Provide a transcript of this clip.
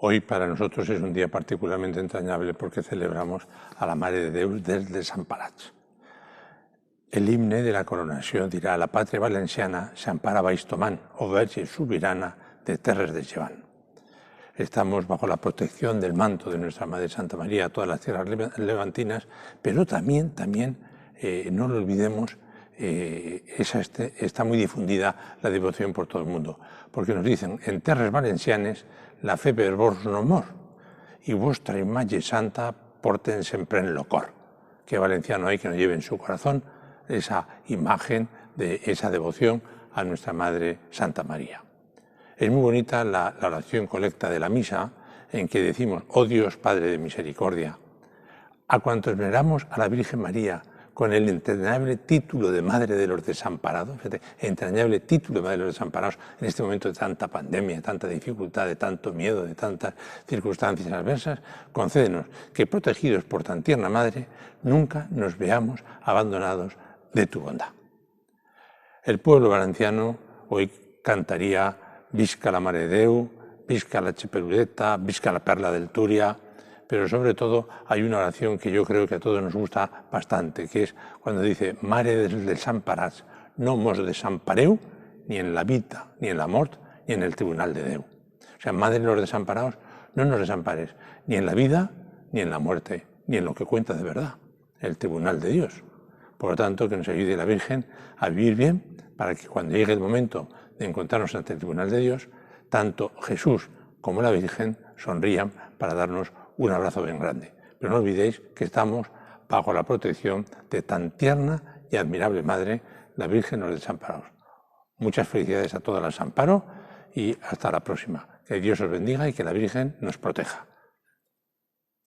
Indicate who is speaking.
Speaker 1: Hoy para nosotros es un día particularmente entrañable porque celebramos a la Mare de Déu dels Desemparats. El himne de la coronació dirà: la pàtria valenciana s'empara baix tomant, o verge sobirana de terres de llevant. Estamos bajo la protección del manto de nuestra Madre Santa María, todas las tierras levantinas, pero también no lo olvidemos, está muy difundida la devoción por todo el mundo, porque nos dicen: en terres valencianes la fe per vos no mor, y vuestra imagen santa porten sempre en lo cor. ¿Qué valenciano hay que no lleve en su corazón esa imagen de esa devoción a nuestra Madre Santa María? Es muy bonita la oración colecta de la misa, en que decimos: oh Dios Padre de misericordia, a cuantos veneramos a la Virgen María con el entrañable título de Madre de los Desamparados, fíjate, entrañable título de Madre de los Desamparados en este momento de tanta pandemia, de tanta dificultad, de tanto miedo, de tantas circunstancias adversas, concédenos que, protegidos por tan tierna Madre, nunca nos veamos abandonados de tu bondad. El pueblo valenciano hoy cantaría: visca la Mare de Déu, visca la Cheperudeta, visca la Perla del Túria. Pero sobre todo hay una oración que yo creo que a todos nos gusta bastante, que es cuando dice: Mare dels Desamparats, no mos desampareu ni en la vida, ni en la mort, ni en el tribunal de Déu. O sea, Madre de los Desamparados, no nos desampares ni en la vida, ni en la muerte, ni en lo que cuenta de verdad, el tribunal de Dios. Por lo tanto, que nos ayude la Virgen a vivir bien, para que cuando llegue el momento de encontrarnos ante el tribunal de Dios, tanto Jesús como la Virgen sonrían para darnos un abrazo bien grande. Pero no olvidéis que estamos bajo la protección de tan tierna y admirable Madre, la Virgen de los Desamparados. Muchas felicidades a todas las Amparo y hasta la próxima. Que Dios os bendiga y que la Virgen nos proteja.